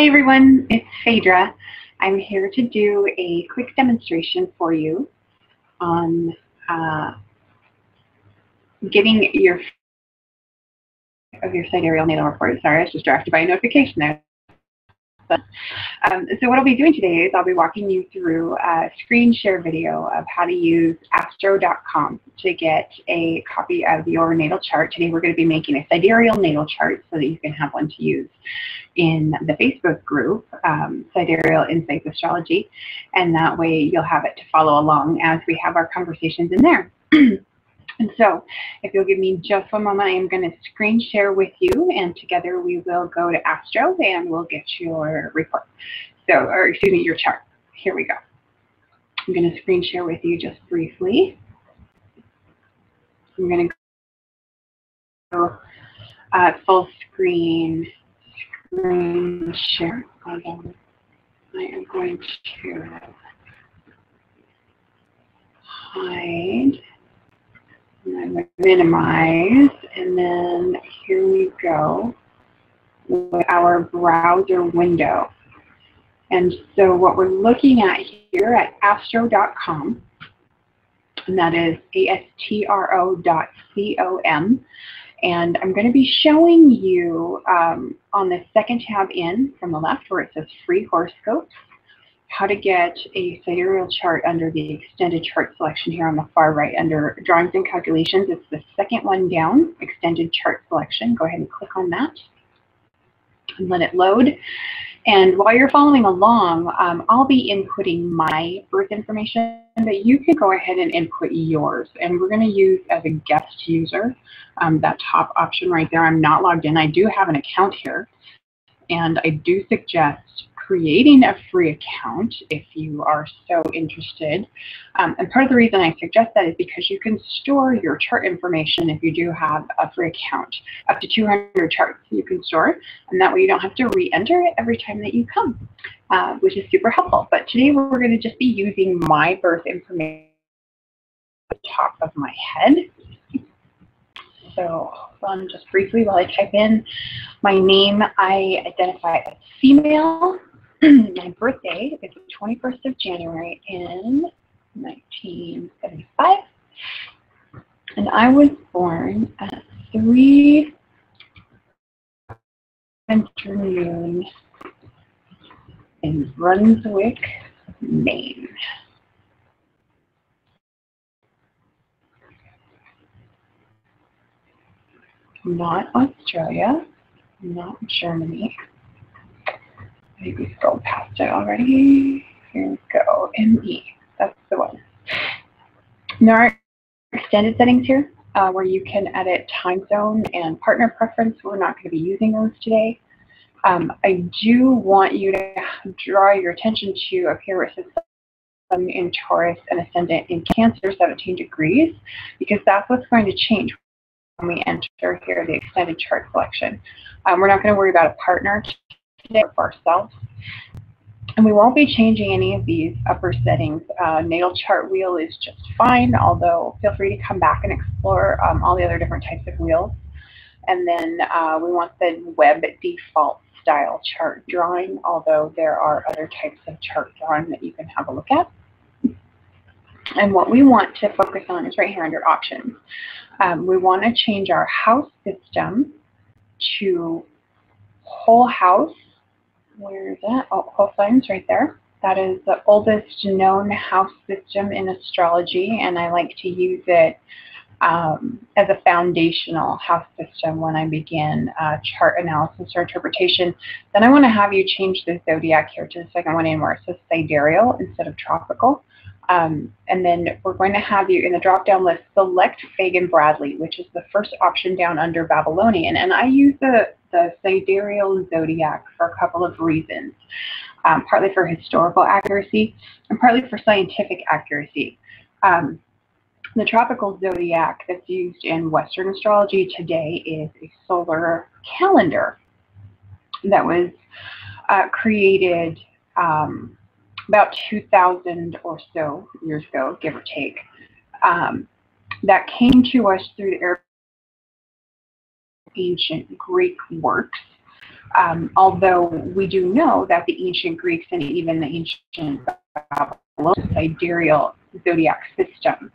Hi everyone, it's Phaedra. I'm here to do a quick demonstration for you on getting your Sidereal Natal report. Sorry, I was distracted by a notification there. So what I'll be doing today is I'll be walking you through a screen share video of how to use Astro.com to get a copy of your natal chart. Today we're going to be making a Sidereal Natal chart so that you can have one to use in the Facebook group, Sidereal Insights Astrology, and that way you'll have it to follow along as we have our conversations in there. And so, if you'll give me just one moment, I am going to screen share with you, and together we will go to Astro and we'll get your report. Or excuse me, your chart. Here we go. I'm going to screen share with you just briefly. I'm going to go full screen share. Although I am going to hide. And I'm going to minimize, and then here we go with our browser window. And so what we're looking at here at astro.com, and that is astro.com, and I'm going to be showing you on the second tab in from the left where it says free horoscopes, how to get a sidereal chart under the extended chart selection here on the far right under drawings and calculations. It's the second one down, extended chart selection. Go ahead and click on that and let it load. And while you're following along, I'll be inputting my birth information, but you can go ahead and input yours. And we're going to use as a guest user that top option right there. I'm not logged in. I do have an account here, and I do suggest creating a free account if you are so interested. And part of the reason I suggest that is because you can store your chart information if you do have a free account. Up to 200 charts you can store, and that way you don't have to re-enter it every time that you come, which is super helpful. But today we're going to just be using my birth information at the top of my head. So hold on just briefly while I type in my name. I identify as female. My birthday is the 21st of January in 1975. And I was born at 3 afternoon in Brunswick, Maine. Not Australia, not Germany. Maybe scrolled past it already. Here we go. ME. That's the one. There are extended settings here where you can edit time zone and partner preference. We're not going to be using those today. I do want you to draw your attention to up here where it says Sun in Taurus and Ascendant in Cancer, 17 degrees, because that's what's going to change when we enter here the extended chart selection. We're not going to worry about a partner today for ourselves, and we won't be changing any of these upper settings. Natal chart wheel is just fine, although feel free to come back and explore all the other different types of wheels. And then we want the web default style chart drawing, although there are other types of chart drawing that you can have a look at. And what we want to focus on is right here under options. We want to change our house system to whole house. Where is that? Oh, whole signs right there. That is the oldest known house system in astrology, and I like to use it as a foundational house system when I begin chart analysis or interpretation. Then I want to have you change the zodiac here to the second one in where it says sidereal instead of tropical. And then we're going to have you in the drop-down list select Fagan Bradley, which is the first option down under Babylonian. And I use the sidereal zodiac for a couple of reasons, partly for historical accuracy and partly for scientific accuracy. The tropical zodiac that's used in Western astrology today is a solar calendar that was created about 2,000 or so years ago, give or take, that came to us through the ancient Greek works Although we do know that the ancient Greeks and even the ancient Babylonians sidereal zodiac system.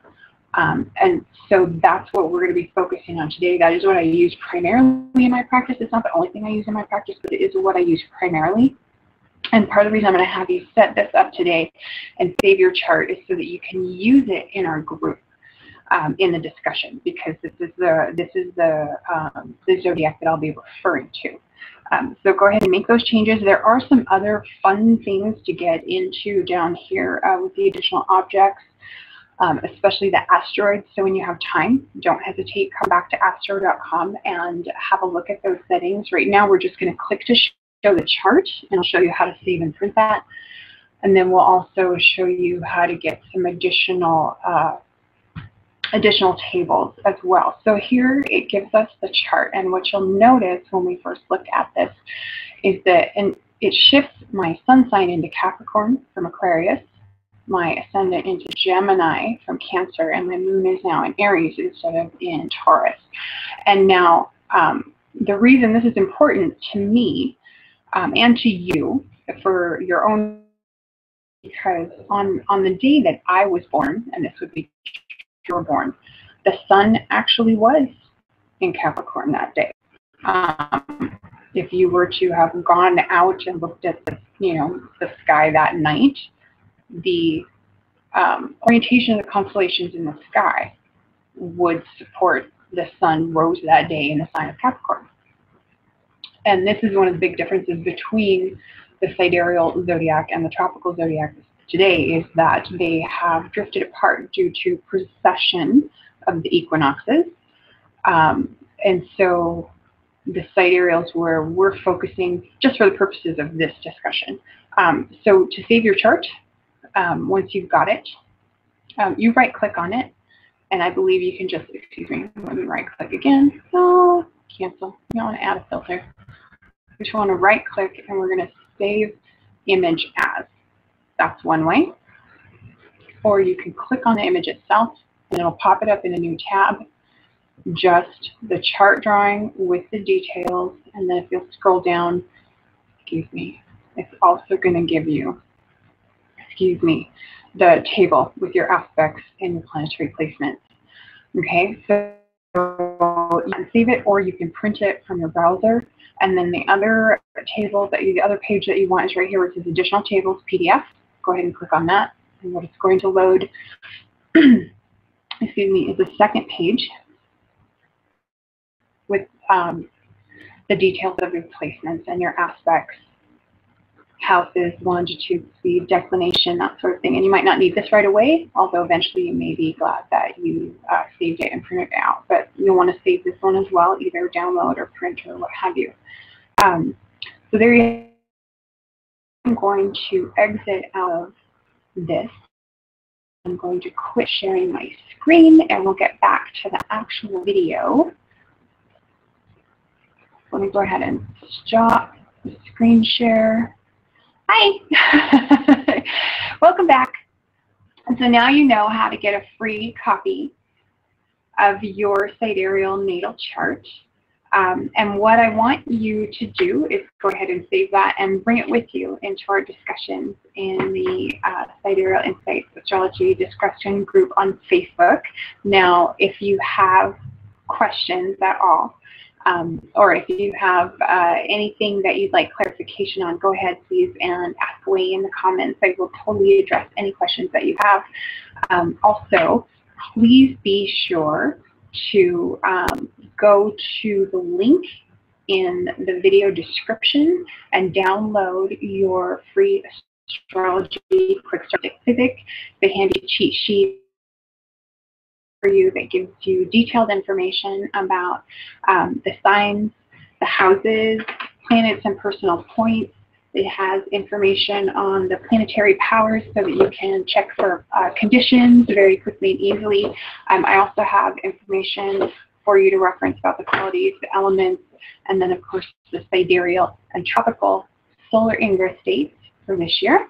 And so that's what we're going to be focusing on today. That is what I use primarily in my practice. It's not the only thing I use in my practice, but it is what I use primarily. And part of the reason I'm going to have you set this up today and save your chart is so that you can use it in our group in the discussion, because this is the zodiac that I'll be referring to. So go ahead and make those changes. There are some other fun things to get into down here with the additional objects. Especially the asteroids. So when you have time, don't hesitate, come back to astro.com and have a look at those settings. Right now, we're just going to click to show the chart, and I'll show you how to save and print that. And then we'll also show you how to get some additional tables as well. So here it gives us the chart, and what you'll notice when we first look at this is that it shifts my sun sign into Capricorn from Aquarius, my ascendant into Gemini from Cancer, and my moon is now in Aries instead of in Taurus. And now the reason this is important to me and to you for your own, because on the day that I was born, and this would be you were born, the sun actually was in Capricorn that day. If you were to have gone out and looked at the sky that night, the orientation of the constellations in the sky would support the sun rose that day in the sign of Capricorn. And this is one of the big differences between the sidereal zodiac and the tropical zodiac today, is that they have drifted apart due to precession of the equinoxes. And so the sidereals, where we're focusing just for the purposes of this discussion. So to save your chart, once you've got it, you right click on it, and I believe you can just, excuse me, let me right click again. Oh, cancel. You don't want to add a filter. You just want to right click, and we're going to save image as. That's one way. Or you can click on the image itself, and it'll pop it up in a new tab. Just the chart drawing with the details, and then if you'll scroll down, excuse me, it's also going to give you, the table with your aspects and your planetary placements. Okay, so you can save it, or you can print it from your browser. And then the other table the other page that you want is right here, which is additional tables PDF. Go ahead and click on that, and what it's going to load, excuse me, is the second page with the details of your placements and your aspects, houses, longitude, speed, declination, that sort of thing. And you might not need this right away, although eventually you may be glad that you saved it and printed it out. But you'll want to save this one as well, either download or print or what have you. So there you go. I'm going to exit out of this. I'm going to quit sharing my screen, and we'll get back to the actual video. Let me go ahead and stop the screen share. Hi, welcome back. And so now you know how to get a free copy of your sidereal natal chart. And what I want you to do is go ahead and save that and bring it with you into our discussions in the Sidereal Insights Astrology discussion group on Facebook. Now, if you have questions at all, or if you have anything that you'd like clarification on, go ahead, please, and ask away in the comments. I will totally address any questions that you have. Also, please be sure to go to the link in the video description and download your free astrology quick start Physick, the handy cheat sheet for you that gives you detailed information about the signs, the houses, planets, and personal points. It has information on the planetary powers so that you can check for conditions very quickly and easily. I also have information for you to reference about the qualities, the elements, and then, of course, the sidereal and tropical solar ingress dates for this year.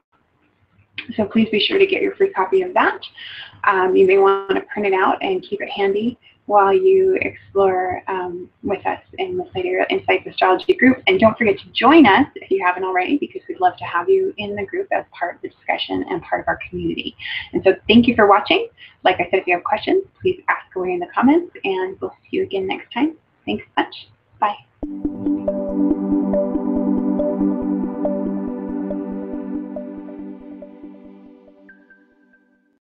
So please be sure to get your free copy of that. You may want to print it out and keep it handy while you explore with us in the Sidereal Insights Astrology group. And don't forget to join us if you haven't already, because we'd love to have you in the group as part of the discussion and part of our community. And so thank you for watching. Like I said, if you have questions, please ask away in the comments, and we'll see you again next time. Thanks much. Bye.